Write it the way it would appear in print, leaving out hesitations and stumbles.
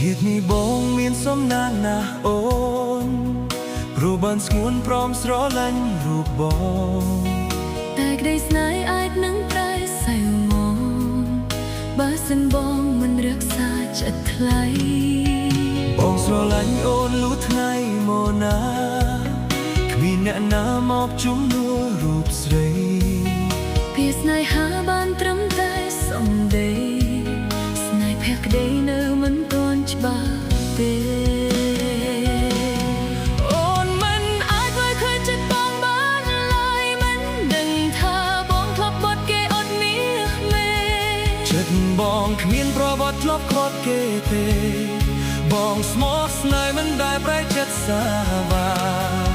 ជាតិនេះបងមានសំណាងណាស់អូនព្រោះបានស្ងួនព្រមស្រឡាញ់រូបបងតែក្តីស្នេហ៍អាចនឹងប្រែសាយងងបើសិនបងមិនរក្សាចិត្តថ្លៃបងស្រឡាញ់អូនលុះថ្ងៃមកណាគ្មានអ្នកណាមកជំនួសរូបស្រីពីស្នេហាបានត្រឹមតែសំដីស្នេហ៍ភក្តីនៅមិនទាន់ច្បាស់ទេអូនមិនអាចមើលឃើញចិត្តបងបានឡើយមិនដឹងថាបងធ្លាប់បាត់គេអត់មាសមេចិត្តបងគ្មានប្រវត្តិធ្លាប់ខត់គេទេបងស្មោះស្នេហ៍មិនដែលប្រែចិត្តសាវា